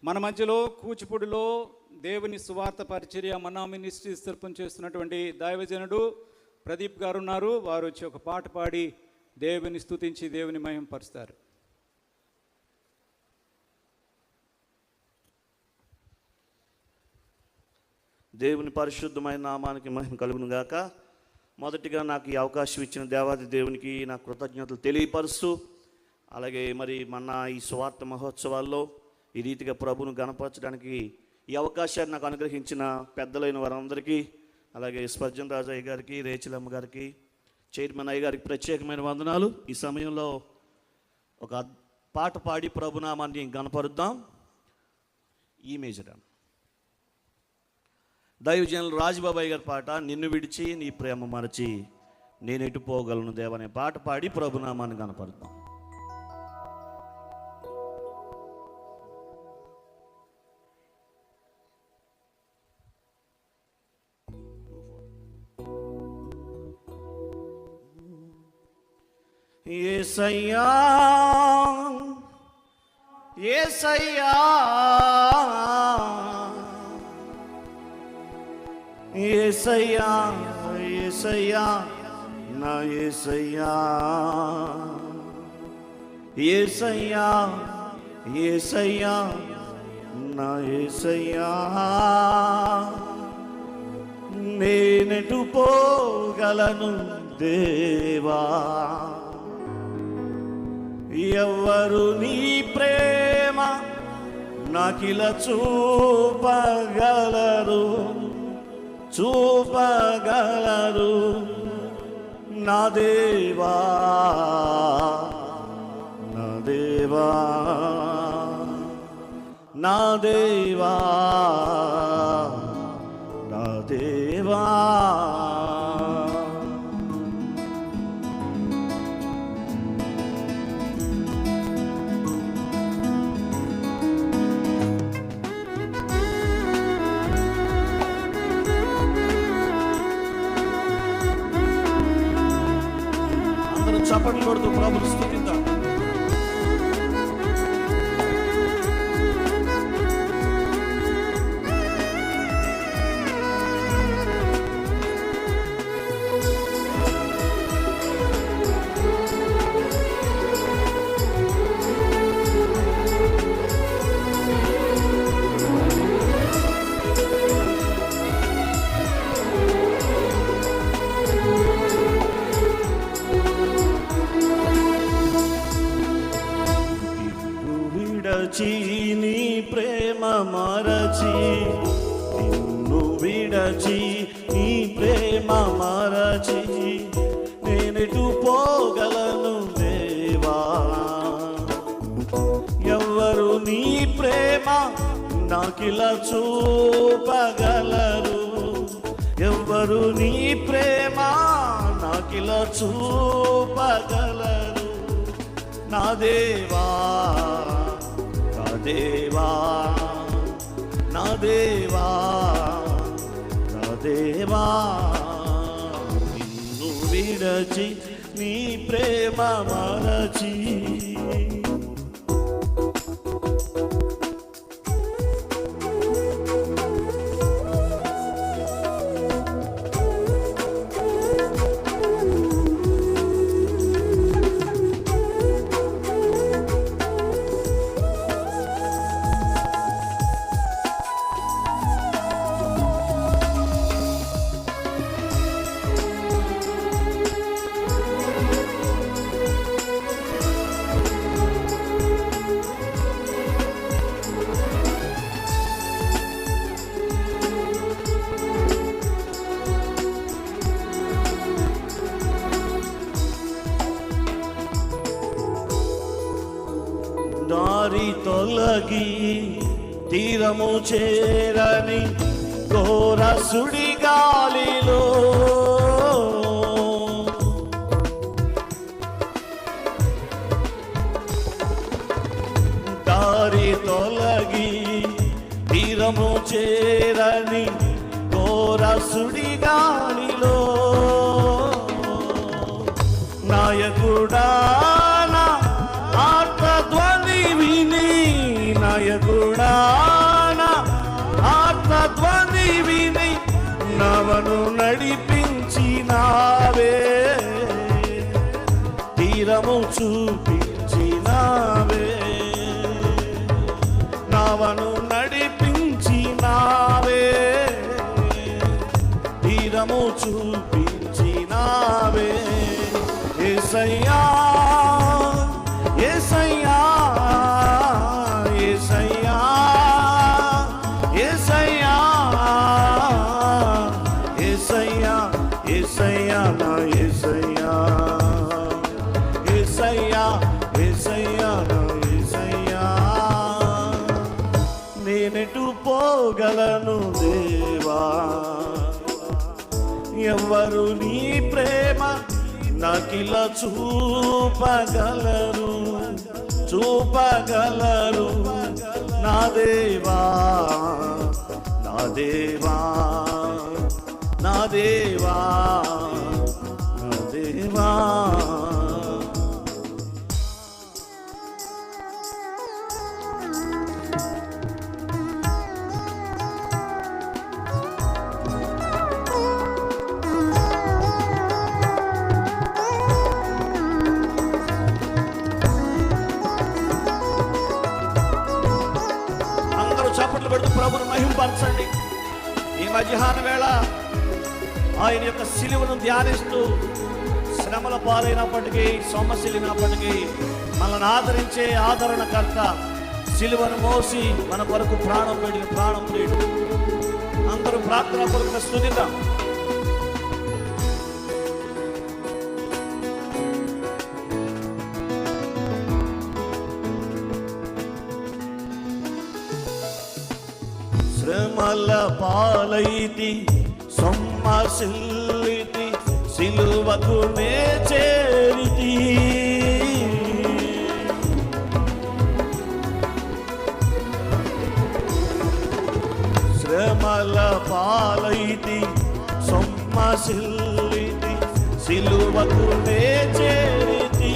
మన మధ్యలో కూచిపూడిలో దేవుని సువార్త పరిచర్య మన్నా మినిస్ట్రీస్ తరపున చేస్తున్నటువంటి దైవజనుడు ప్రదీప్ గారు ఉన్నారు. వారు వచ్చి ఒక పాట పాడి దేవుని స్తుతించి దేవుని మహిమపరుస్తారు. దేవుని పరిశుద్ధమైన నామానికి మహిమ కలుగును గాక. మొదటిగా నాకు ఈ అవకాశం ఇచ్చిన దేవాది దేవునికి నా కృతజ్ఞతలు తెలియపరుస్తూ, అలాగే మరి మన ఈ సువార్త మహోత్సవాల్లో ఈ రీతిగా ప్రభువును గణపరచడానికి ఈ అవకాశాన్ని నాకు అనుగ్రహించిన పెద్దలైన వారందరికీ, అలాగే స్పర్జన్ రాజయ్య గారికి, రేచిలమ్మ గారికి, చైర్మన్ అయ్య గారికి ప్రత్యేకమైన వందనాలు. ఈ సమయంలో ఒక పాట పాడి ప్రభునామాన్ని గణపరుద్దాం. ఈ మేజర్ దైవజనులు రాజబాబాయ్ గారి పాట, నిన్ను విడిచి నీ ప్రేమ మరచి నేనెటు పోగలను దేవనే పాట పాడి ప్రభునామాన్ని కనపడతాం. యేసయ్యా యేసయ్యా యేసయ్యా యేసయ్యా నా యేసయ్యా, యేసయ్యా యేసయ్యా నా యేసయ్యా, నేనెటు పోగలను దేవా, ఎవ్వరు నీ ప్రేమ నాకిలా చూపగలరు, చూపగలరు నా దేవా, నా దేవా, నా దేవా, నా దేవా. చప్పట్లు కొడుతూ ప్రభువును స్తుతిద్దాం. నీ ప్రేమ మరచి, నిన్ను విడచి నీ ప్రేమ మరచి నేనెటు పోగలను దేవా, ఎవ్వరు నీ ప్రేమ నాకిలా చూపగలరు, ఎవ్వరు నీ ప్రేమ నాకిలా చూపగలరు నా దేవా, దేవా, నా దేవా, నా దేవా, నిన్ను విడచి నీ ప్రేమ మరచి. దారి తొలగి తీరము చేరని ఘోర సుడిగాలిలో, దారి తొలగి తీరము చేరని ఘోర సుడిగాలిలో, నాయకుడా నాయకుడా ఆత్మధ్వని విని నవను నడిపించినావే, తీరము చూపించినావే, నవను నడిపించినావే, తీరము చూపించినావే. యేసయ్యా యేసయ్యా యేసయ్యా యేసయ్యా యేసయ్యా యేసయ్యా నా యేసయ్యా, యేసయ్యా యేసయ్యా నా యేసయ్యా. నేనెటు పోగలను దేవా, ఎవరు నీ ప్రేమ నాకిలా చూపగలరు, చూపగలరు. నా దేవా నా దేవా నా దేవా నా దేవా. చప్పట్లు పెడుతూ ప్రభువును మహిమపరచండి. ఈ మధ్యాహ్న వేళ ఆయన యొక్క సిలువను ధ్యానిస్తూ శ్రమల పాలైనప్పటికీ, సొమ్మసిలినప్పటికీ మనల్ని ఆదరించే ఆదరణకర్త, సిలువను మోసి మన కొరకు ప్రాణం పెట్టిన ప్రాణం ప్రియుడు. అందరూ ప్రార్థన కొరకు స్తుతిద్దాం. శ్రమల పాలైతి సొమ్మసిల్లితి, సిలువకు నే చేరితి. శ్రమల పాలైతి సొమ్మసిల్లితి, సిలువకు నే చేరితి.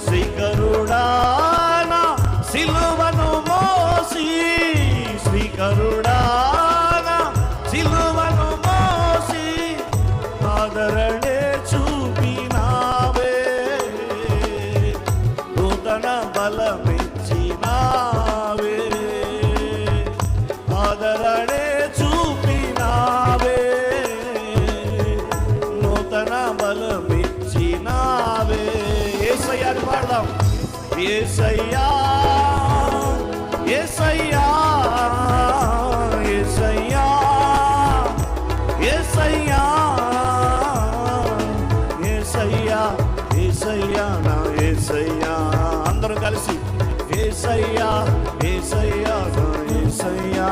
శ్రీకరుడా సిలువను మోసి, శ్రీకరుడా సిలువను మోసి ఆదరణే చూపినావే, నూతన బలమిచ్చినావే, ఆదరణే చూపినావే, నూతన బలమిచ్చినావే. యేసయ్యాని పాడదాం. యేసయ్యా యేసయ్యా యేసయ్యా యేసయ్యా యేసయ్యా యేసయ్యా నా యేసయ్యా. అందరం కలిసి యేసయ్యా యేసయ్యా నా యేసయ్యా.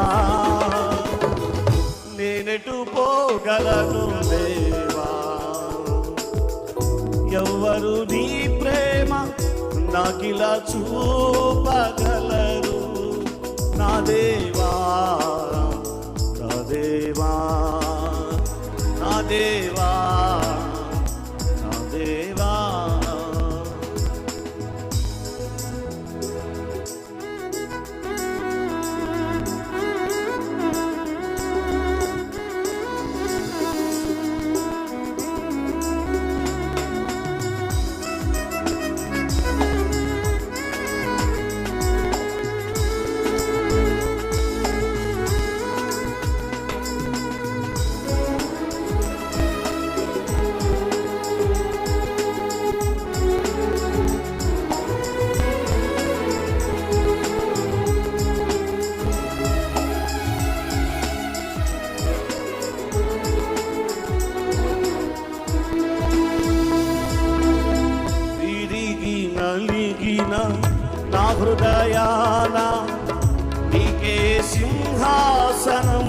నేనెటు పోగలను దేవా, ఎవ్వరు నీ ప్రేమ నాకిలా చూపగలరు. నా దేవా నా దేవా నా దేవా నా దేవా. నా హృదయాన నీకే సింహాసనం,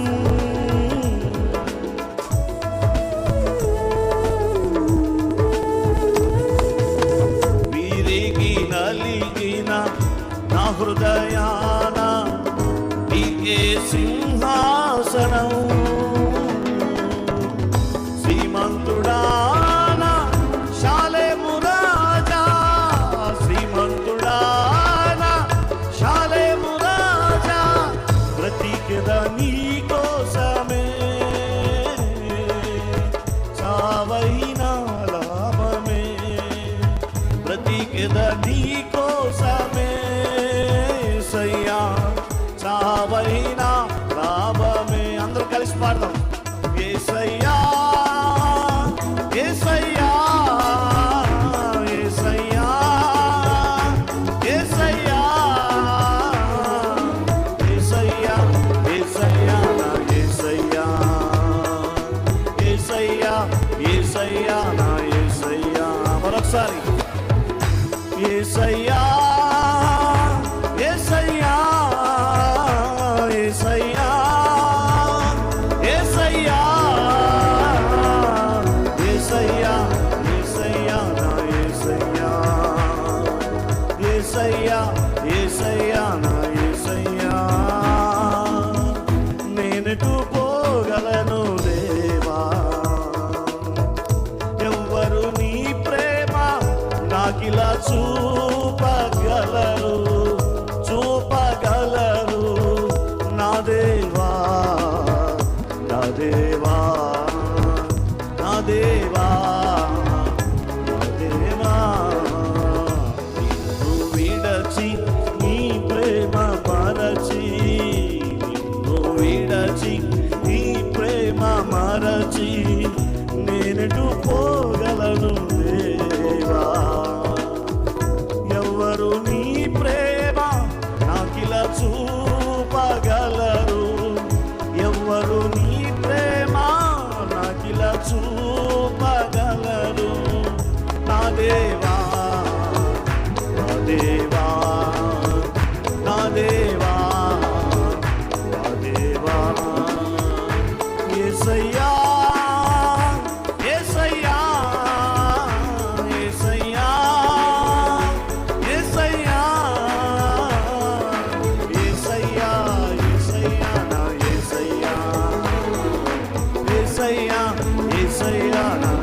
విరిగి నలిగిన నా హృదయాన నీకే సింహాసనం. శ్రీమంతుడా యేసయ్యా యేసయ్యా నా